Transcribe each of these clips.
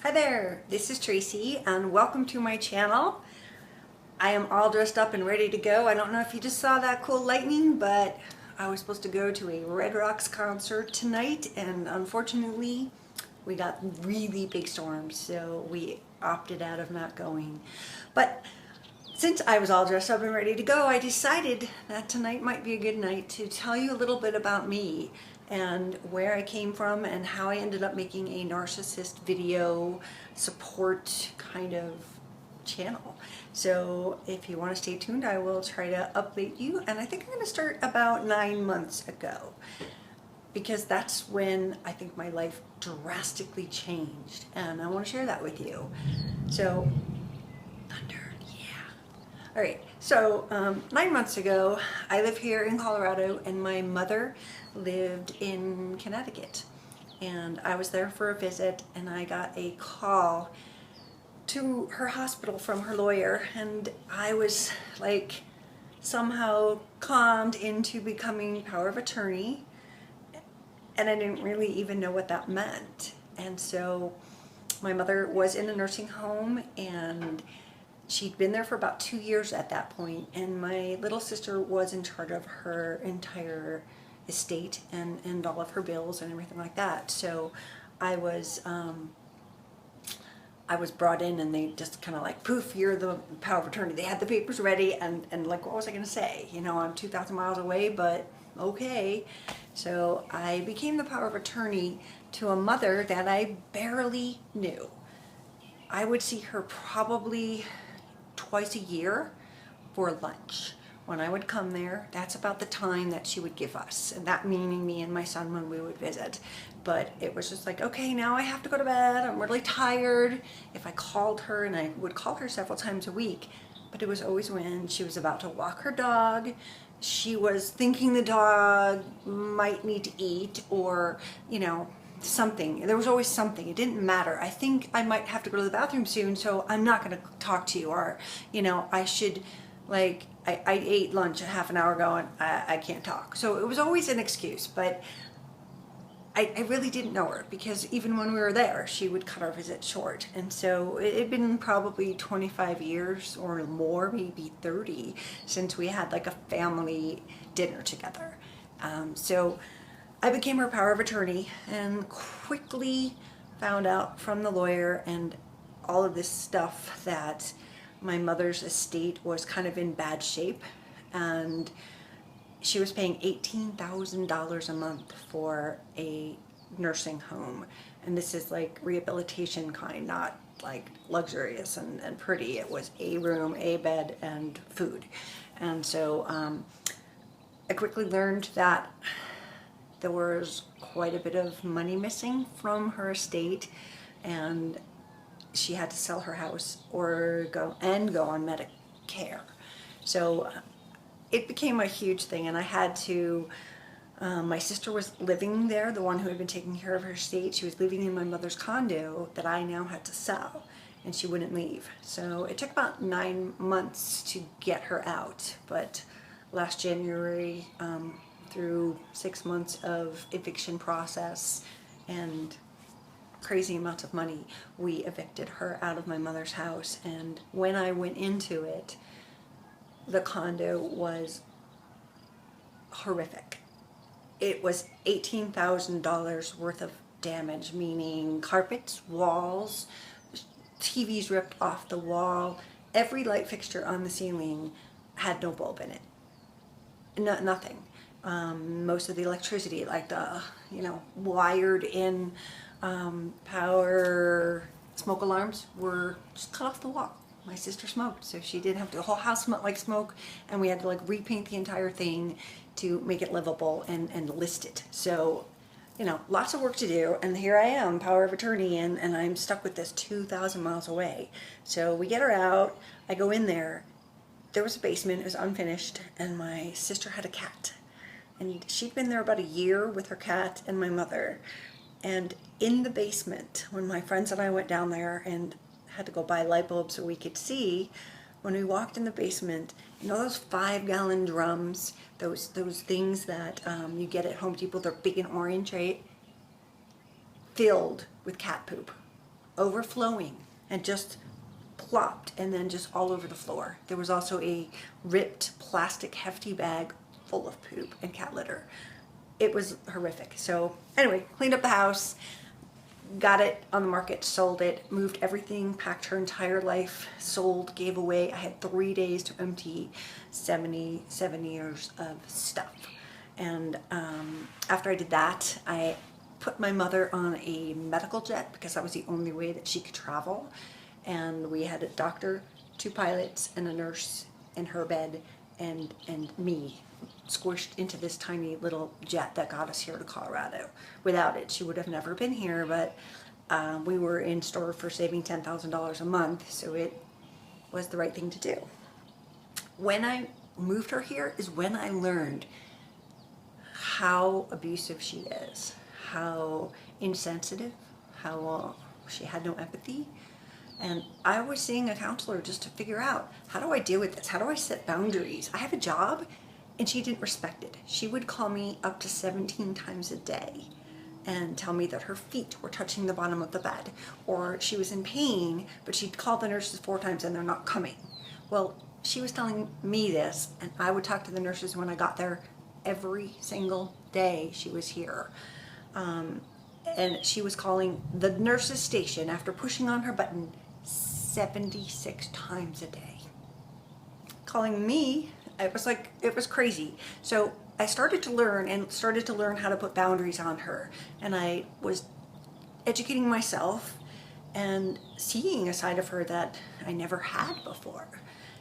Hi there, this is Tracy and welcome to my channel. I am all dressed up and ready to go. I don't know if you just saw that cool lightning, but I was supposed to go to a Red Rocks concert tonight and unfortunately we got really big storms, so we opted out of not going. But since I was all dressed up and ready to go, I decided that tonight might be a good night to tell you a little bit about me and where I came from and how I ended up making a narcissist video support kind of channel. So if you want to stay tuned, I will try to update you, and I think I'm going to start about 9 months ago because that's when I think my life drastically changed, and I want to share that with you. So thunder. All right, so 9 months ago, I live here in Colorado and my mother lived in Connecticut. And I was there for a visit and I got a call to her hospital from her lawyer, and I was like somehow calmed into becoming power of attorney, and I didn't really even know what that meant. And so my mother was in a nursing home and she'd been there for about 2 years at that point, and my little sister was in charge of her entire estate and all of her bills and everything like that. So I was brought in and they just kind of like, poof, you're the power of attorney. They had the papers ready and like, what was I going to say? You know, I'm 2,000 miles away, but okay. So I became the power of attorney to a mother that I barely knew. I would see her probably twice a year for lunch. When I would come there, that's about the time that she would give us, and that meaning me and my son when we would visit. But it was just like, okay, now I have to go to bed, I'm really tired. If I called her, and I would call her several times a week, but it was always when she was about to walk her dog, she was thinking the dog might need to eat, or, you know, something. There was always something. It didn't matter. I think I might have to go to the bathroom soon, so I'm not going to talk to you, or, you know, I should, like, I ate lunch a half an hour ago and I can't talk. So it was always an excuse, but I really didn't know her because even when we were there, she would cut our visit short. And so it had been probably 25 years or more, maybe 30, since we had like a family dinner together. So I became her power of attorney and quickly found out from the lawyer and all of this stuff that my mother's estate was kind of in bad shape, and she was paying $18,000 a month for a nursing home. And this is like rehabilitation kind, not like luxurious and pretty. It was a room, a bed, and food. And so I quickly learned that there was quite a bit of money missing from her estate, and she had to sell her house or go on Medicare. So it became a huge thing, and I had to, my sister was living there, the one who had been taking care of her estate. She was living in my mother's condo that I now had to sell, and she wouldn't leave. So it took about 9 months to get her out, but last January, through 6 months of eviction process and crazy amounts of money, we evicted her out of my mother's house. And when I went into it, the condo was horrific. It was $18,000 worth of damage, meaning carpets, walls, TVs ripped off the wall, every light fixture on the ceiling had no bulb in it. Nothing. Most of the electricity, like the, you know, wired in power smoke alarms, were just cut off the wall. My sister smoked, so she did have to, the whole house smelled like smoke, and we had to like repaint the entire thing to make it livable and list it. So, you know, lots of work to do, and here I am, power of attorney, and I'm stuck with this 2,000 miles away. So we get her out, I go in there. There was a basement, it was unfinished, and my sister had a cat. And she'd been there about a year with her cat and my mother. And in the basement, when my friends and I went down there and had to go buy light bulbs so we could see, when we walked in the basement, you know those 5-gallon drums, those things that you get at Home Depot, they're big and orange, right? Filled with cat poop. overflowing and just plopped, and then just all over the floor. There was also a ripped plastic hefty bag full of poop and cat litter. It was horrific. So anyway, cleaned up the house, got it on the market, sold it, moved everything, packed her entire life, sold, gave away. I had 3 days to empty 77 years of stuff. And after I did that, I put my mother on a medical jet because that was the only way that she could travel. And we had a doctor, 2 pilots, and a nurse in her bed, and me squished into this tiny little jet that got us here to Colorado. Without it, she would have never been here, but we were in store for saving $10,000 a month, so it was the right thing to do. When I moved her here is when I learned how abusive she is, how insensitive, how she had no empathy. And I was seeing a counselor just to figure out, how do I deal with this? How do I set boundaries? I have a job, and she didn't respect it. She would call me up to 17 times a day and tell me that her feet were touching the bottom of the bed, or she was in pain, but she'd call the nurses 4 times and they're not coming. Well, she was telling me this, and I would talk to the nurses when I got there every single day she was here. And she was calling the nurses station after pushing on her button 76 times a day. Calling me, it was crazy. So I started to learn how to put boundaries on her. And I was educating myself and seeing a side of her that I never had before.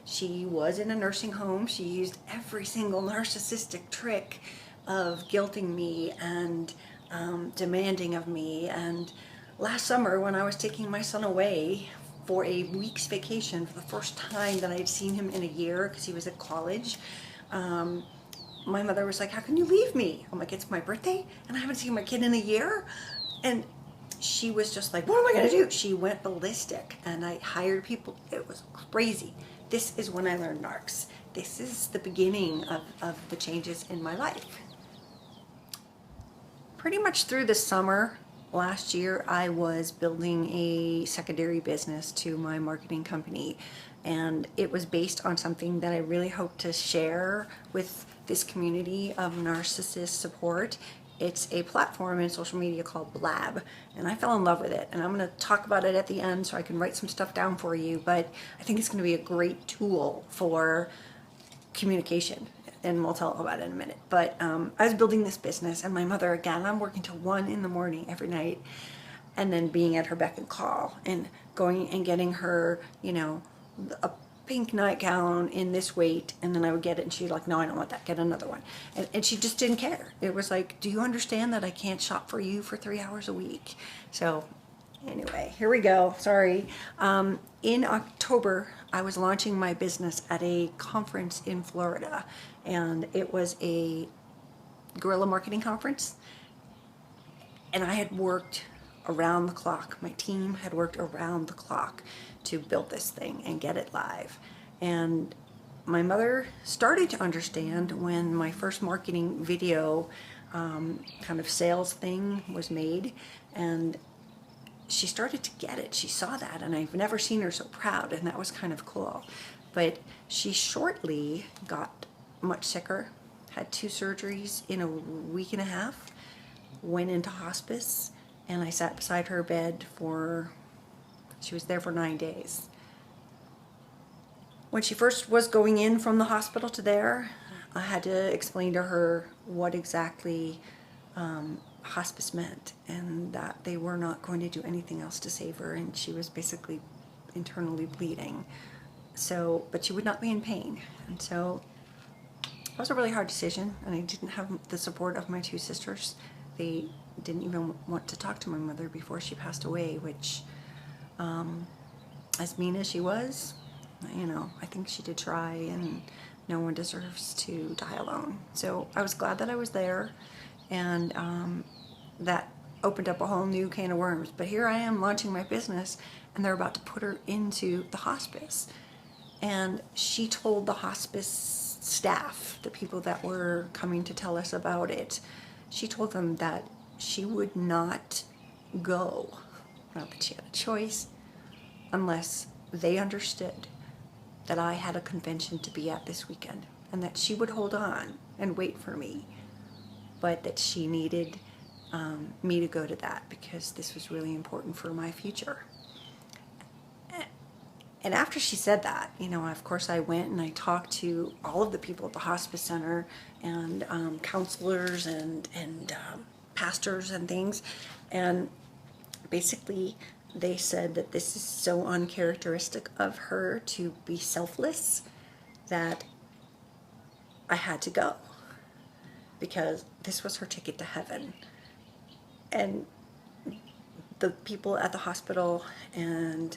She was in a nursing home. She used every single narcissistic trick of guilting me and demanding of me. And last summer, when I was taking my son away for a week's vacation, for the first time that I had seen him in a year because he was at college, my mother was like, "How can you leave me?" I'm like, "It's my birthday and I haven't seen my kid in a year." And she was just like, "What am I going to do?" She went ballistic, and I hired people. It was crazy. This is when I learned narcs. This is the beginning of the changes in my life. Pretty much through the summer last year, I was building a secondary business to my marketing company, and it was based on something that I really hope to share with this community of narcissist support. It's a platform in social media called Blab, and I fell in love with it, and I'm going to talk about it at the end so I can write some stuff down for you, but I think it's going to be a great tool for communication, and we'll tell about it in a minute. But I was building this business, and my mother, again, I'm working till 1 in the morning every night, and then being at her beck and call, and going and getting her, you know, a pink nightgown in this weight, and then I would get it, and she'd like, "No, I don't want that, get another one." And she just didn't care. It was like, "Do you understand that I can't shop for you for 3 hours a week?" So anyway, here we go. Sorry. In October, I was launching my business at a conference in Florida, and it was a guerrilla marketing conference, and I had worked around the clock. My team had worked around the clock to build this thing and get it live. And my mother started to understand when my first marketing video kind of sales thing was made, and she started to get it. She saw that, and I've never seen her so proud, and that was kind of cool. But she shortly got much sicker, had 2 surgeries in a week and a half, went into hospice, and I sat beside her bed she was there for 9 days. When she first was going in from the hospital to there, I had to explain to her what exactly hospice meant, and that they were not going to do anything else to save her, and she was basically internally bleeding. So, but she would not be in pain, and so it was a really hard decision, and I didn't have the support of my 2 sisters. They didn't even want to talk to my mother before she passed away, which, as mean as she was, you know, I think she did try, and no one deserves to die alone. So I was glad that I was there, and that opened up a whole new can of worms. But here I am launching my business, and they're about to put her into the hospice. And she told the hospice staff, the people that were coming to tell us about it, she told them that she would not go not that she had a choice, unless they understood that I had a convention to be at this weekend and that she would hold on and wait for me, but that she needed me to go to that because this was really important for my future. And after she said that, you know, of course I went and I talked to all of the people at the hospice center and counselors and pastors and things. And basically they said that this is so uncharacteristic of her to be selfless that I had to go because this was her ticket to heaven. And the people at the hospital and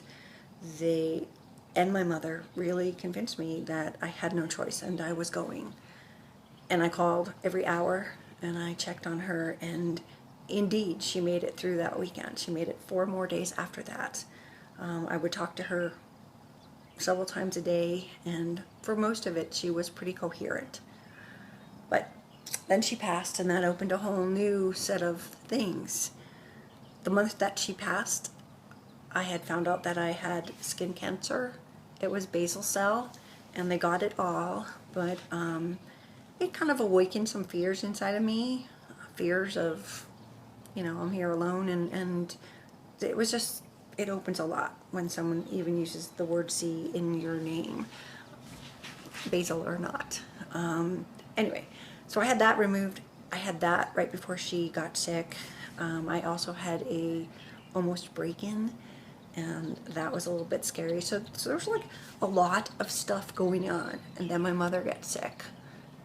my mother really convinced me that I had no choice and I was going. And I called every hour and I checked on her, and indeed she made it through that weekend. She made it 4 more days after that. I would talk to her several times a day, and for most of it she was pretty coherent. But then she passed, and that opened a whole new set of things. The month that she passed, I had found out that I had skin cancer. It was basal cell, and they got it all, but it kind of awakened some fears inside of me, fears of, you know, I'm here alone, and it was just, it opens a lot when someone even uses the word C in your name, basal or not. Anyway, so I had that removed. I had that right before she got sick. I also had a almost break-in, and that was a little bit scary. So there was like a lot of stuff going on, and then my mother got sick,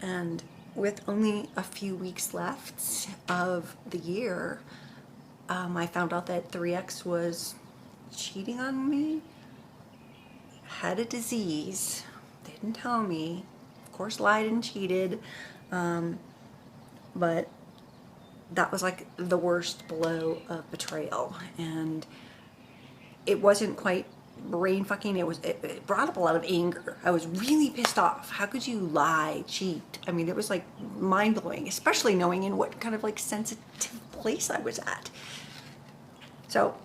and with only a few weeks left of the year, I found out that 3X was cheating on me, had a disease, didn't tell me, of course lied and cheated, but that was like the worst blow of betrayal. And it wasn't quite brain fucking, it brought up a lot of anger. I was really pissed off. How could you lie, cheat? I mean, it was like mind-blowing, especially knowing in what kind of like sensitive place I was at. So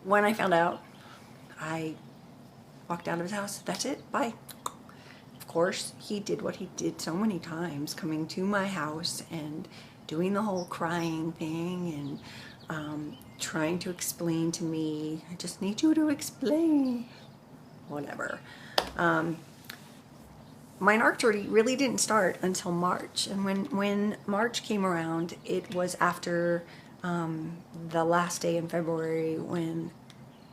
when I found out, I walked out of his house. That's it, bye. Of course, he did what he did so many times, coming to my house and doing the whole crying thing and trying to explain to me, I just need you to explain, whatever. My narc journey really didn't start until March, and when March came around, it was after the last day in February when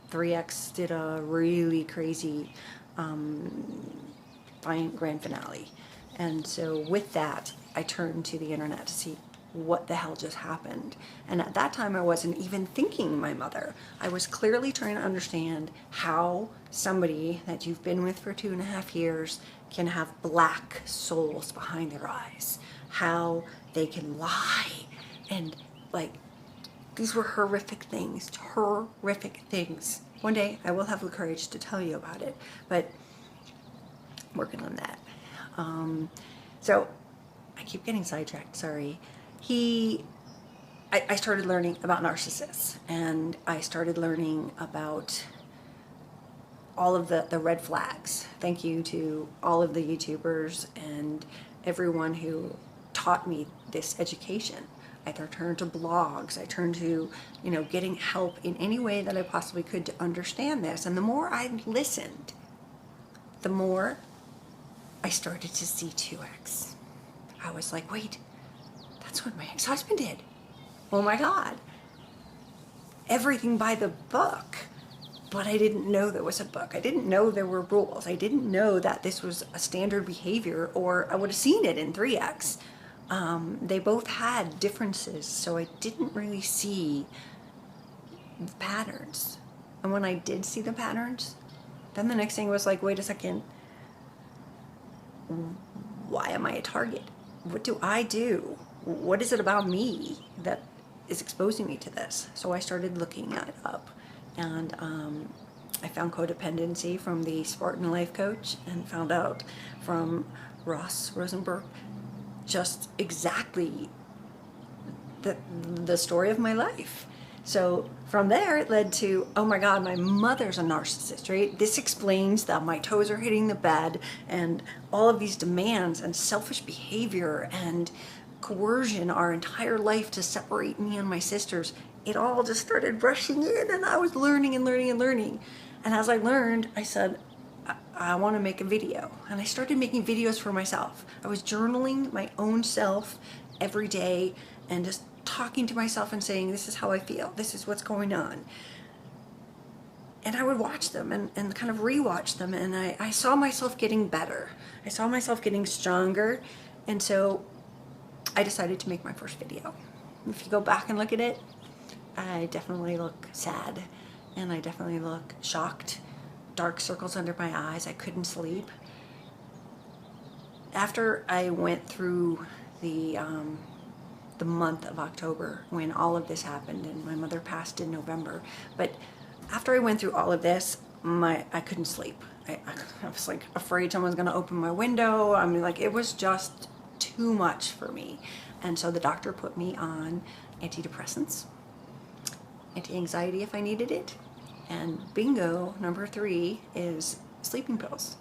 3X did a really crazy grand finale. And so with that, I turned to the internet to see what the hell just happened. And at that time I wasn't even thinking my mother. I was clearly trying to understand how somebody that you've been with for 2.5 years can have black souls behind their eyes, how they can lie, and like, these were horrific things. One day I will have the courage to tell you about it, but I'm working on that. So I keep getting sidetracked, sorry. I started learning about narcissists, and I started learning about all of the red flags. Thank you to all of the YouTubers and everyone who taught me this education. I turned to blogs, I turned to, you know, getting help in any way that I possibly could to understand this. And the more I listened, the more I started to see 2X. I was like, wait, that's what my ex-husband did. Oh my God. Everything by the book. But I didn't know there was a book. I didn't know there were rules. I didn't know that this was a standard behavior, or I would have seen it in 3X. They both had differences, so I didn't really see the patterns. And when I did see the patterns, then the next thing was like, wait a second, why am I a target? What do I do? What is it about me that is exposing me to this? So I started looking it up, and I found codependency from the Spartan Life Coach, and found out from Ross Rosenberg just exactly the story of my life. So from there, it led to, oh my God, my mother's a narcissist, right? This explains that my toes are hitting the bed and all of these demands and selfish behavior and coercion our entire life to separate me and my sisters. It all just started rushing in, and I was learning and learning and learning. And as I learned, I said, I want to make a video. And I started making videos for myself. I was journaling my own self every day and just talking to myself and saying, this is how I feel, this is what's going on. And I would watch them and kind of rewatch them, and I saw myself getting better. I saw myself getting stronger, and so I decided to make my first video. If you go back and look at it, I definitely look sad, and I definitely look shocked, dark circles under my eyes, I couldn't sleep. After I went through the month of October when all of this happened, and my mother passed in November. But after I went through all of this, I couldn't sleep. I was like afraid someone's gonna open my window. I mean, like, it was just too much for me. And so the doctor put me on antidepressants, anti-anxiety if I needed it, and bingo, number 3 is sleeping pills.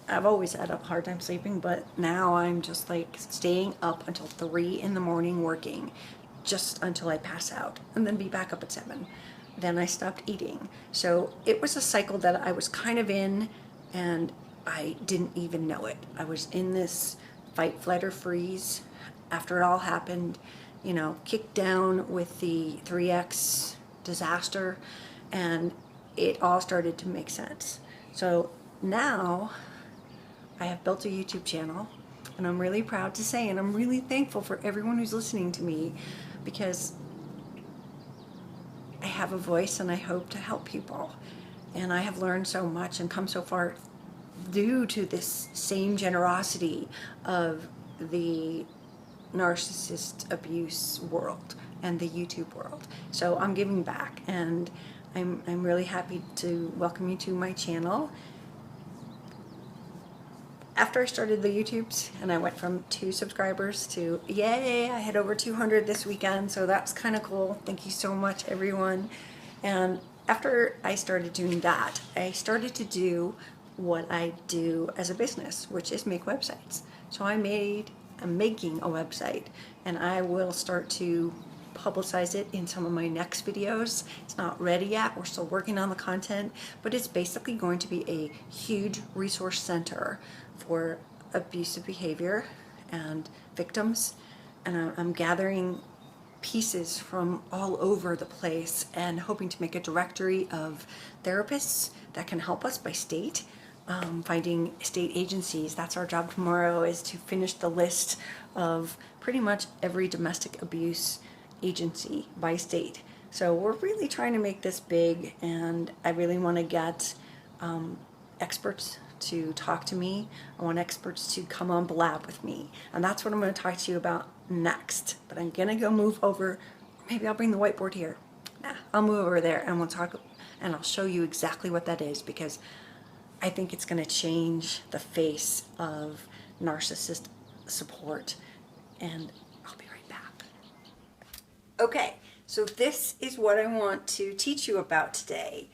I've always had a hard time sleeping, but now I'm just like staying up until 3 in the morning working, just until I pass out, and then be back up at 7. Then I stopped eating. So it was a cycle that I was kind of in, and I didn't even know it. I was in this fight, flight, or freeze after it all happened, you know, kicked down with the 3X disaster, and it all started to make sense. So now I have built a YouTube channel, and I'm really proud to say, and I'm really thankful for everyone who's listening to me, because I have a voice and I hope to help people. And I have learned so much and come so far due to this same generosity of the narcissist abuse world and the YouTube world. So I'm giving back, and I'm really happy to welcome you to my channel. After I started the YouTubes, and I went from 2 subscribers to, yay, I hit over 200 this weekend, so that's kind of cool. Thank you so much, everyone. And after I started doing that, I started to do what I do as a business, which is make websites. So I'm making a website, and I will start to publicize it in some of my next videos. It's not ready yet, we're still working on the content, but it's basically going to be a huge resource center for abusive behavior and victims, and I'm gathering pieces from all over the place and hoping to make a directory of therapists that can help us by state, finding state agencies. That's our job tomorrow, is to finish the list of pretty much every domestic abuse agency by state. So we're really trying to make this big, and I really want to get experts to talk to me. I want experts to come on Blab with me, and that's what I'm going to talk to you about next. But I'm gonna go move over, maybe I'll bring the whiteboard here. Nah, I'll move over there and we'll talk, and I'll show you exactly what that is, because I think it's going to change the face of narcissist support, and I'll be right back. Okay, so this is what I want to teach you about today.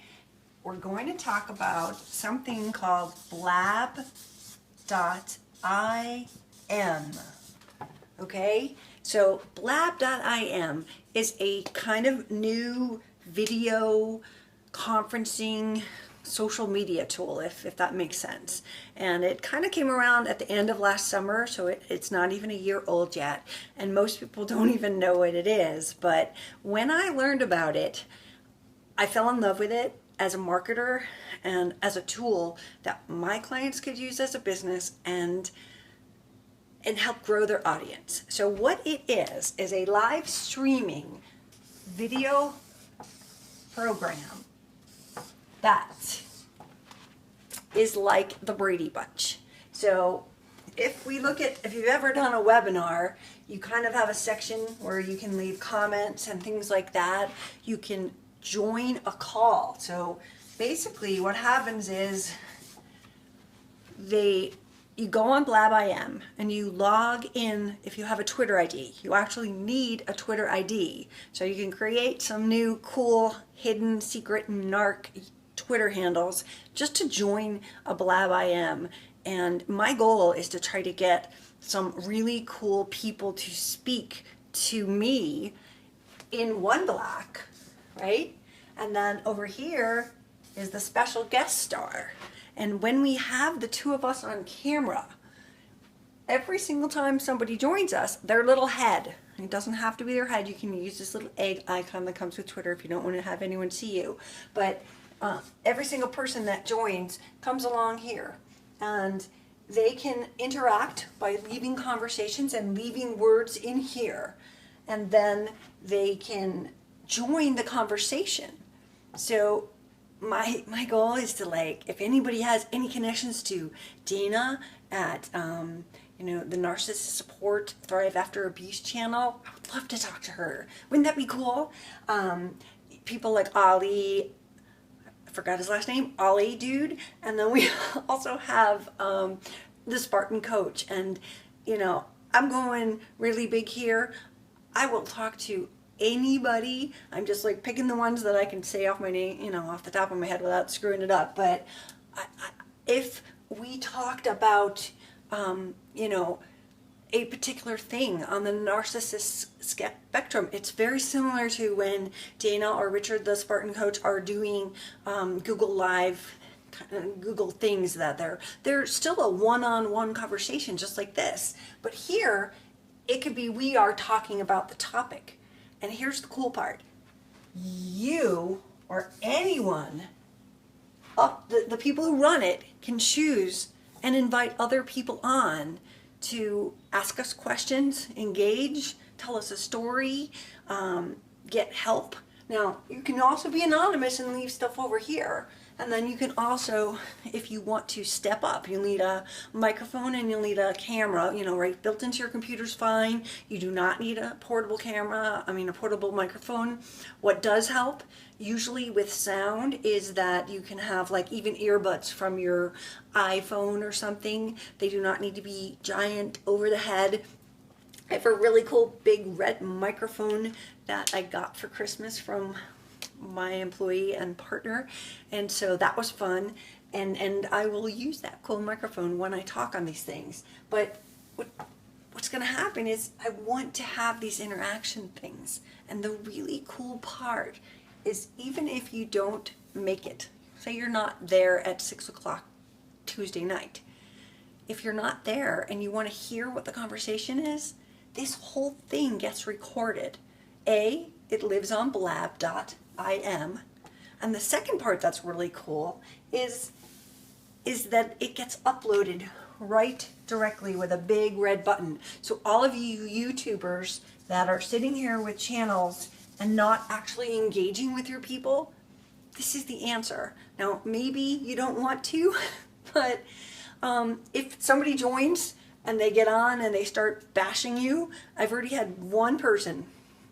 We're going to talk about something called Blab.im. Okay, so Blab.im is a kind of new video conferencing social media tool, if that makes sense. And it kind of came around at the end of last summer, so it's not even a year old yet, and most people don't even know what it is. But when I learned about it, I fell in love with it as a marketer and as a tool that my clients could use as a business and help grow their audience. So what it is a live streaming video program that is like the Brady Bunch. So if you've ever done a webinar, you kind of have a section where you can leave comments and things like that. You can join a call. So basically what happens is they you go on Blab IM and you log in. If you have a Twitter ID, you actually need a Twitter ID. So you can create some new cool hidden secret narc Twitter handles just to join a Blab IM. And my goal is to try to get some really cool people to speak to me in one block, right? And then over here is the special guest star. And when we have the two of us on camera, every single time somebody joins us, their little head, it doesn't have to be their head, you can use this little egg icon that comes with Twitter if you don't want to have anyone see you, but every single person that joins comes along here, and they can interact by leaving conversations and leaving words in here, and then they can join the conversation. So my goal is to, like, if anybody has any connections to Dana at you know, the Narcissist Support Thrive After Abuse channel, I would love to talk to her. Wouldn't that be cool? People like Ali, I forgot his last name, Ali dude, and then we also have the Spartan coach. And you know, I'm going really big here. I will talk to anybody. I'm just like picking the ones that I can say off my name, you know, off the top of my head without screwing it up. But if we talked about, you know, a particular thing on the narcissist spectrum, it's very similar to when Dana or Richard, the Spartan coach, are doing Google Live, Google things that they're still a one-on-one conversation just like this. But here, it could be we are talking about the topic. And here's the cool part. You or anyone, the people who run it, can choose and invite other people on to ask us questions, engage, tell us a story, get help. Now, you can also be anonymous and leave stuff over here. And then you can also, if you want to step up, you'll need a microphone and you'll need a camera, you know, right, built into your computer's fine. You do not need a portable camera, a portable microphone. What does help, usually with sound, is that you can have like even earbuds from your iPhone or something. They do not need to be giant over the head. I have a really cool big red microphone that I got for Christmas from my employee and partner, and so that was fun, and I will use that cool microphone when I talk on these things. But what's going to happen is I want to have these interaction things, and the really cool part is even if you don't make it, say you're not there at 6 o'clock Tuesday night, if you're not there and you want to hear what the conversation is, this whole thing gets recorded. It lives on blab.im. And the second part that's really cool is that it gets uploaded right directly with a big red button. So all of you YouTubers that are sitting here with channels and not actually engaging with your people, this is the answer. Now, maybe you don't want to, but if somebody joins and they get on and they start bashing you, I've already had one person,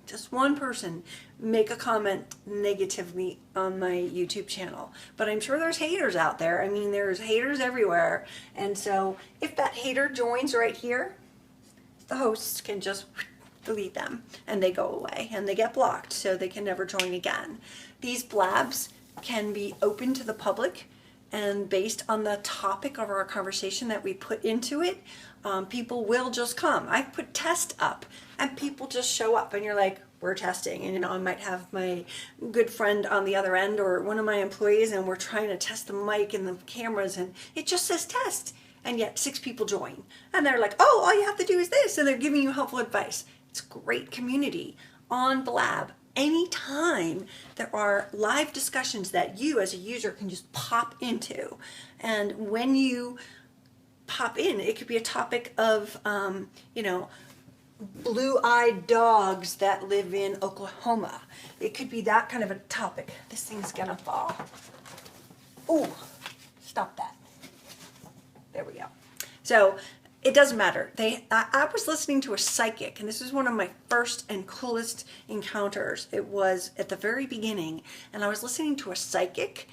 just one person, make a comment negatively on my YouTube channel. But I'm sure there's haters out there. I mean, there's haters everywhere. And so if that hater joins right here, the hosts can just delete them and they go away and they get blocked, so they can never join again. These blabs can be open to the public, and based on the topic of our conversation that we put into it, people will just come. I put test up and people just show up, and you're like, we're testing. And you know, I might have my good friend on the other end or one of my employees, and we're trying to test the mic and the cameras, and it just says test, and yet 6 people join, and they're like, oh, all you have to do is this, and they're giving you helpful advice. It's great community on Blab. Anytime there are live discussions that you as a user can just pop into, and when you pop in, it could be a topic of you know, blue-eyed dogs that live in Oklahoma. It could be that kind of a topic. This thing's gonna fall. Oh, stop that. There we go. So it doesn't matter. I was listening to a psychic, and this was one of my first and coolest encounters. It was at the very beginning, and I was listening to a psychic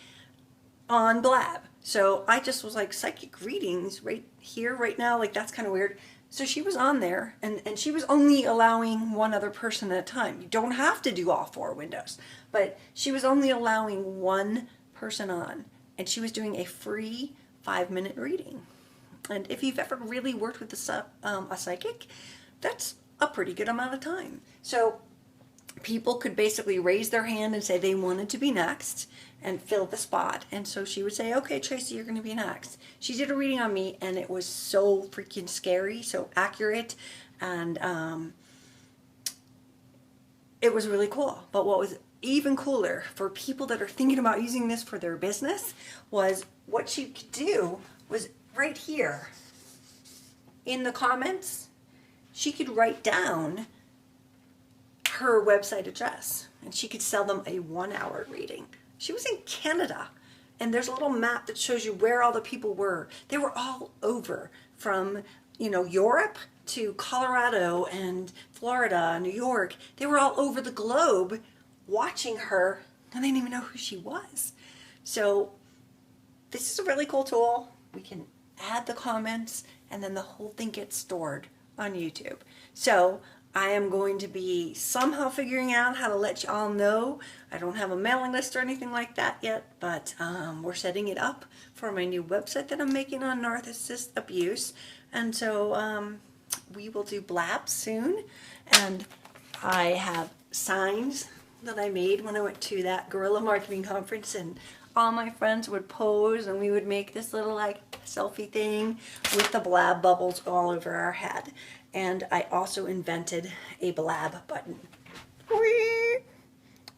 on Blab. So I just was like, psychic readings right here, right now, like that's kind of weird. So she was on there, and she was only allowing one other person at a time. You don't have to do all 4 windows, but she was only allowing one person on, and she was doing a free 5-minute reading. And if you've ever really worked with a psychic, that's a pretty good amount of time. So people could basically raise their hand and say they wanted to be next and fill the spot. And so she would say, okay, Tracy, you're going to be next. She did a reading on me, and it was so freaking scary, so accurate, and it was really cool. But what was even cooler for people that are thinking about using this for their business was what she could do was right here in the comments, she could write down her website address, and she could sell them a 1-hour reading. She was in Canada, and there's a little map that shows you where all the people were. They were all over, from, you know, Europe to Colorado and Florida, New York. They were all over the globe watching her, and they didn't even know who she was. So this is a really cool tool. We can add the comments, and then the whole thing gets stored on YouTube. So I am going to be somehow figuring out how to let you all know. I don't have a mailing list or anything like that yet, but we're setting it up for my new website that I'm making on narcissist abuse. And so we will do Blab soon. And I have signs that I made when I went to that guerrilla marketing conference, and all my friends would pose, and we would make this little like selfie thing with the Blab bubbles all over our head. And I also invented a Blab button. Whee!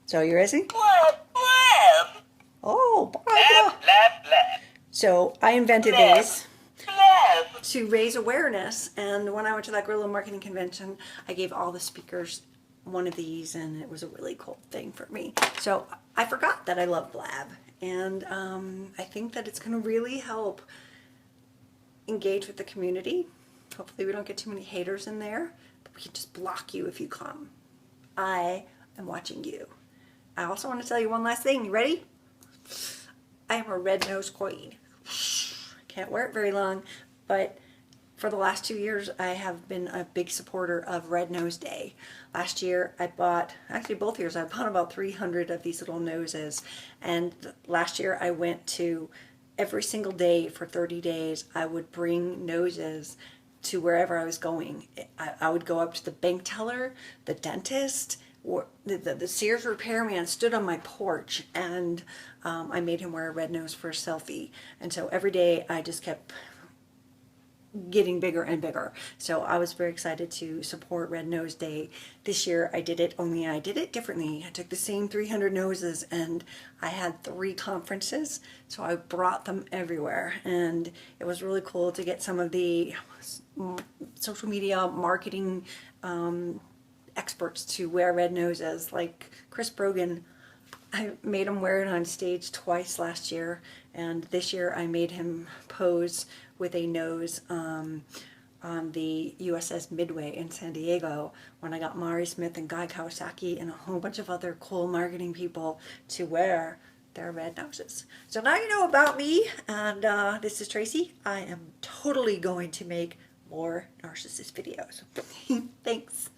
So you ready? Blab, blab. Oh, Blab, Blab, blab, blab. So I invented Blab, these blab. to raise awareness. And when I went to that guerrilla marketing convention, I gave all the speakers one of these, and it was a really cool thing for me. So I forgot that I love Blab, and I think that it's going to really help engage with the community. Hopefully we don't get too many haters in there, but we can just block you if you come. I am watching you. I also want to tell you one last thing. You ready? I am a red nose queen. Can't wear it very long, but for the last 2 years, I have been a big supporter of Red Nose Day. Last year, I bought, actually both years, I bought about 300 of these little noses. And last year, I went to every single day for 30 days. I would bring noses to wherever I was going. I would go up to the bank teller, the dentist, or the Sears repairman stood on my porch, and I made him wear a red nose for a selfie. And so every day I just kept getting bigger and bigger. So I was very excited to support Red Nose Day. This year I did it, only I did it differently. I took the same 300 noses, and I had 3 conferences, so I brought them everywhere. And it was really cool to get some of the social media marketing experts to wear red noses, like Chris Brogan. I made him wear it on stage twice last year, and this year I made him pose with a nose on the USS Midway in San Diego when I got Mari Smith and Guy Kawasaki and a whole bunch of other cool marketing people to wear their red noses. So now you know about me, and this is Tracy. I am totally going to make more narcissist videos. Thanks.